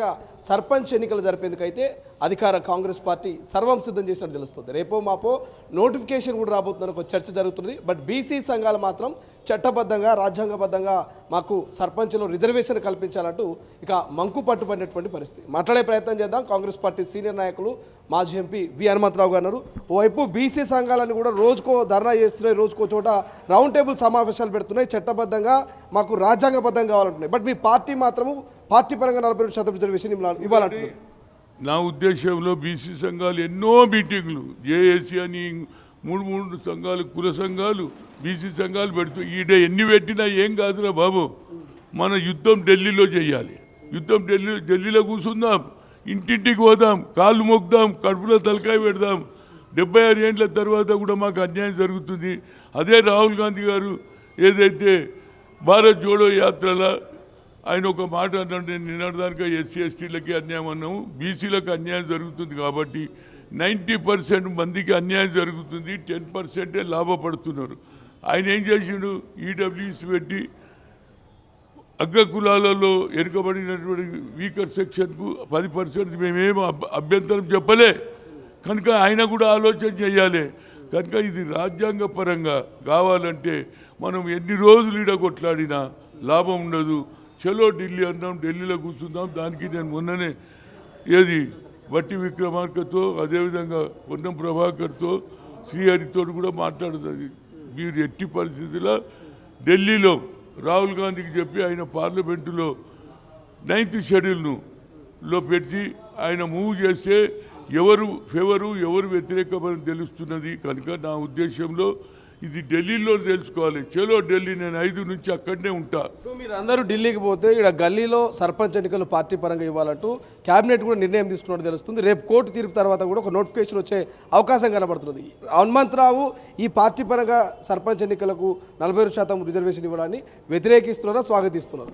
తాజాగా సర్పంచ్ ఎన్నికలు జరిపేందుకైతే అధికార కాంగ్రెస్ పార్టీ సర్వం సిద్ధం చేసినట్టు తెలుస్తుంది. రేపో మాపో నోటిఫికేషన్ కూడా రాబోతుందని ఒక చర్చ జరుగుతుంది. బట్ బీసీ సంఘాలు మాత్రం చట్టబద్ధంగా రాజ్యాంగబద్ధంగా మాకు సర్పంచ్లో రిజర్వేషన్ కల్పించాలంటూ ఇక మంకు పట్టుబడినటువంటి పరిస్థితి. మాట్లాడే ప్రయత్నం చేద్దాం. కాంగ్రెస్ పార్టీ సీనియర్ నాయకులు మాజీ ఎంపీ వి హనుమంతరావు గారు. ఓవైపు బీసీ సంఘాలను కూడా రోజుకో ధర్నా చేస్తున్నాయి, రోజుకో చోట రౌండ్ టేబుల్ సమావేశాలు పెడుతున్నాయి, చట్టబద్ధంగా మాకు రాజ్యాంగబద్ధంగా కావాలంటున్నాయి. బట్ మీ పార్టీ మాత్రము పార్టీ పరంగా 42% రిజర్వేషన్ ఇవ్వాలంటుంది. నా ఉద్దేశంలో బీసీ సంఘాలు ఎన్నో మీటింగ్లు, జేఏసీ అని మూడు సంఘాలు, కుల సంఘాలు, బీసీ సంఘాలు పెడుతూ ఈడ ఎన్ని పెట్టినా ఏం కాదురా బాబు. మన యుద్ధం ఢిల్లీలో చేయాలి. యుద్ధం ఢిల్లీలో కూర్చుందాం, ఇంటింటికి పోదాం, కాళ్ళు మొక్కుదాం, కడుపులో తలకాయ పెడదాం. 76 ఏళ్ళ తర్వాత కూడా మాకు అన్యాయం జరుగుతుంది. అదే రాహుల్ గాంధీ గారు ఏదైతే భారత్ జోడో యాత్రల ఆయన ఒక మాట అన్నాడు, నేను నిన్నటిదానిక ఎస్సీ ఎస్టీలకి అన్యాయం అన్నాము, బీసీలకు అన్యాయం జరుగుతుంది కాబట్టి 90% మందికి అన్యాయం జరుగుతుంది, 10% లాభపడుతున్నారు. ఆయన ఏం చేసిండు, ఈడబ్ల్యూఎస్ పెట్టి అగ్రకులాలలో వెనుకబడినటువంటి వీకర్ సెక్షన్కు 10% మేమేం అభ్యంతరం చెప్పలే. కనుక ఆయన కూడా ఆలోచన చేయాలి. కనుక ఇది రాజ్యాంగ పరంగా కావాలంటే మనం ఎన్ని రోజులు ఈడ కొట్లాడినా లాభం ఉండదు. చలో ఢిల్లీ అందాం, ఢిల్లీలో కూర్చుందాం. దానికి నేను మొన్ననే ఏది వట్టి విక్రమార్కతో, అదేవిధంగా పొన్నం ప్రభాకర్తో, శ్రీహరితో కూడా మాట్లాడుతుంది. మీరు ఎట్టి పరిస్థితుల్లో ఢిల్లీలో రాహుల్ గాంధీకి చెప్పి ఆయన పార్లమెంటులో 9th షెడ్యూల్లో పెట్టి ఆయన మూవ్ చేస్తే ఎవరు ఫేవరు ఎవరు వ్యతిరేకమని తెలుస్తున్నది. కనుక నా ఉద్దేశంలో ఇది ఢిల్లీలో తెలుసుకోవాలి. చలో ఢిల్లీ, నేను 5 నుంచి అక్కడనే ఉంటా. మీరు అందరూ ఢిల్లీకి పోతే ఇక్కడ గల్లీలో సర్పంచ్ ఎన్నికలు పార్టీ పరంగా ఇవ్వాలంటూ క్యాబినెట్ కూడా నిర్ణయం తీసుకున్నట్టు తెలుస్తుంది. రేపు కోర్టు తీర్పు తర్వాత కూడా ఒక నోటిఫికేషన్ వచ్చే అవకాశం కనబడుతుంది. హనుమంతరావు ఈ పార్టీ పరంగా సర్పంచ్ ఎన్నికలకు 42% రిజర్వేషన్ ఇవ్వడాన్ని వ్యతిరేకిస్తున్నారా, స్వాగతిస్తున్నారు?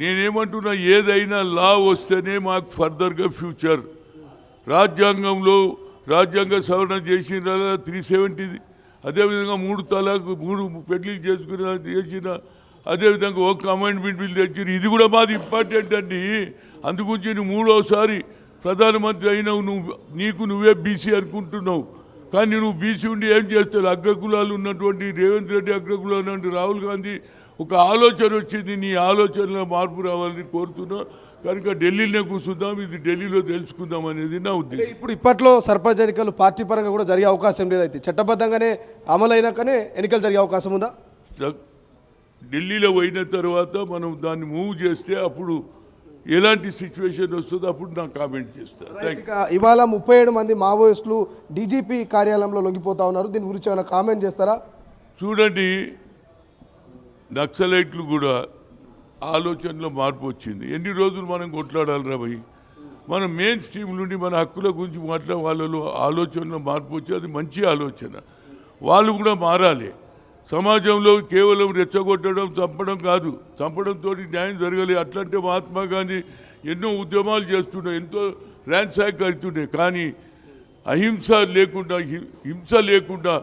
నేనేమంటున్నా, ఏదైనా లా వస్తేనే మాకు ఫర్దర్గా ఫ్యూచర్. రాజ్యాంగంలో రాజ్యాంగ సవరణ చేసిన 370, అదేవిధంగా 3 తలాకు 3 పెళ్లిళ్ళు చేసిన, అదేవిధంగా ఒక అమెండ్మెంట్ బిల్ తెచ్చిన. ఇది కూడా మాది ఇంపార్టెంట్ అండి. అందుగురించి నువ్వు 3వసారి ప్రధానమంత్రి అయినావు, నువ్వే బీసీ అనుకుంటున్నావు. కానీ నువ్వు బీసీ ఉండి ఏం చేస్తావు? అగ్రకులాలు ఉన్నటువంటి రేవంత్ రెడ్డి, అగ్రకులాలు ఉన్నటువంటి రాహుల్ గాంధీ ఒక ఆలోచన వచ్చింది. నీ ఆలోచనలో మార్పు రావాలని కోరుతున్నా. కనుక ఢిల్లీలోనే కూర్చుందాం, ఇది ఢిల్లీలో తెలుసుకుందాం అనేది నా ఉద్దేశం. ఇప్పుడు ఇప్పట్లో సర్పంచ్ ఎన్నికలు పార్టీ పరంగా కూడా జరిగే అవకాశం లేదైతే చట్టబద్ధంగానే అమలైనాకనే ఎన్నికలు జరిగే అవకాశం ఉందా? ఢిల్లీలో పోయిన తర్వాత మనం దాన్ని మూవ్ చేస్తే అప్పుడు ఎలాంటి సిచ్యువేషన్ వస్తుందో అప్పుడు నాకు కామెంట్ చేస్తారు. ఇవాళ 37 మంది మావోయిస్టులు డీజీపీ కార్యాలయంలో లొంగిపోతా ఉన్నారు. దీని గురించి ఏమైనా కామెంట్ చేస్తారా? చూడండి, నక్సలైట్లు కూడా ఆలోచనలో మార్పు వచ్చింది. ఎన్ని రోజులు మనం కొట్లాడాలి రా భయ్? మనం మెయిన్ స్ట్రీమ్ నుండి మన హక్కుల గురించి వాళ్ళలో ఆలోచనలో మార్పు వచ్చి అది మంచి ఆలోచన. వాళ్ళు కూడా మారాలి. సమాజంలో కేవలం రెచ్చగొట్టడం, చంపడం కాదు. చంపడంతో న్యాయం జరగలేదు. అట్లంటే మహాత్మా గాంధీ ఎన్నో ఉద్యమాలు చేస్తుండే, ఎంతో ర్యాన్సాక్ అవుతుండే. కానీ అహింస లేకుండా, హింస లేకుండా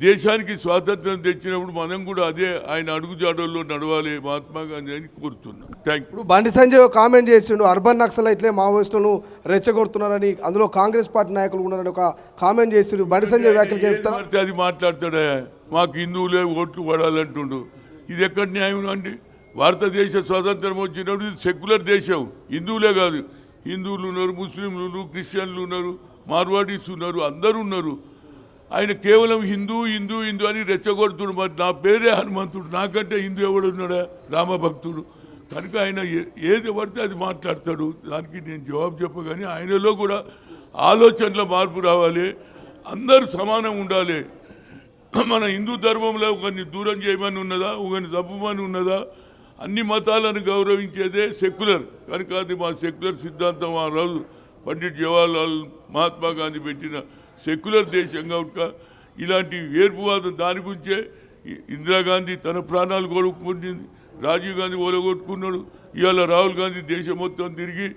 దేశానికి స్వాతంత్రం తెచ్చినప్పుడు మనం కూడా అదే ఆయన అడుగుజాడల్లో నడవాలి మహాత్మా గాంధీ అని కోరుతున్నాం. Thank you. Bandi Sanjay comment చేసిండు, అర్బన్ నక్సలైట్లే మావోయిస్టులను రెచ్చగొడుతున్నారని, అందులో కాంగ్రెస్ పార్టీ నాయకులు ఉన్నారని ఒక కామెంట్ చేసిండు. బండి సంజయ్ వ్యాఖ్యలు చెప్తారు. అది మాట్లాడతాడా? మాకు హిందువులే ఓట్లు పడాలంటుండు. ఇది ఎక్కడ న్యాయం అండి? భారతదేశ స్వాతంత్రం వచ్చినప్పుడు ఇది సెక్యులర్ దేశం. హిందువులే కాదు, హిందువులు ఉన్నారు, ముస్లింలు ఉన్నారు, క్రిస్టియన్లు ఉన్నారు, మార్వాడీస్ ఉన్నారు, అందరూ ఉన్నారు. ఆయన కేవలం హిందూ హిందూ హిందూ అని రెచ్చగొడుతుడు. మరి నా పేరే హనుమంతుడు, నాకంటే హిందూ ఎవడు ఉన్నాడా? రామభక్తుడు. కనుక ఆయన ఏది పడితే అది మాట్లాడతాడు. దానికి నేను జవాబు చెప్పగానే ఆయనలో కూడా ఆలోచనల మార్పు రావాలి. అందరూ సమానం ఉండాలి. మన హిందూ ధర్మంలో ఒకరిని దూరం చేయమని ఉన్నదా, ఒకరిని తప్పుమని ఉన్నదా? అన్ని మతాలను గౌరవించేదే సెక్యులర్. కనుక అది మా సెక్యులర్ సిద్ధాంతం. ఆ రోజు పండిట్ జవహర్లాల్ మహాత్మా గాంధీ పెట్టిన సెక్యులర్ దేశం కనుక ఇలాంటి వేర్పువాదం దాని గురించే ఇందిరాగాంధీ తన ప్రాణాలు కొడుకుంటుంది, రాజీవ్ గాంధీ ఓలగొట్టుకున్నాడు. ఇవాళ రాహుల్ గాంధీ దేశం మొత్తం తిరిగి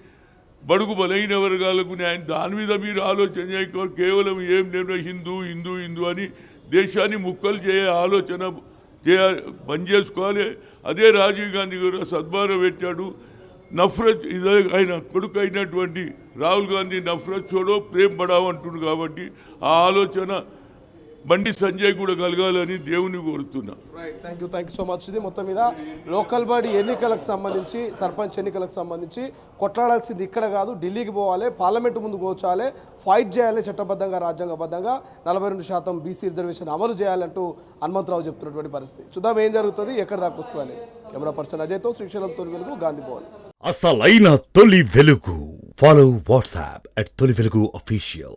బడుగు బలైన వర్గాలకు ఆయన దాని మీద మీరు ఆలోచన చేయకుండా కేవలం ఏం నేను హిందూ హిందూ హిందూ అని దేశాన్ని ముక్కలు ఆలోచన బంద్ చేసుకోవాలి. అదే రాజీవ్ గాంధీ గారు సద్భావన పెట్టాడు. నఫరత్ ఇదే ఆయన కొడుకు అయినటువంటి రాహుల్ గాంధీ నఫరత్ చూడో ప్రేమ్ బడావ్ అంటుండు కాబట్టి ఆ ఆలోచన బండి సంజయ్ కూడా కలగాలని దేవుని కోరుతున్నా. Thank you so much. ఇది మొత్తం మీద లోకల్ బాడీ ఎన్నికలకు సంబంధించి, సర్పంచ్ ఎన్నికలకు సంబంధించి కొట్లాడాల్సింది ఇక్కడ కాదు, ఢిల్లీకి పోవాలి, పార్లమెంటు ముందు కూర్చోవాలి, ఫైట్ చేయాలి, చట్టబద్ధంగా రాజ్యాంగబద్ధంగా 42% బీసీ రిజర్వేషన్ అమలు చేయాలంటూ హనుమంతరావు చెప్తున్నటువంటి పరిస్థితి. చూద్దాం ఏం జరుగుతుంది, ఎక్కడ దాకా వస్తుందని. కెమెరా పర్సన్ అజయ్తో శ్రీశైలం తొలి వెలుగు, గాంధీ భవన్. అసలైన తొలి వెలుగు. ఫాలో వాట్సాప్ @తొలి వెలుగు అఫీషియల్.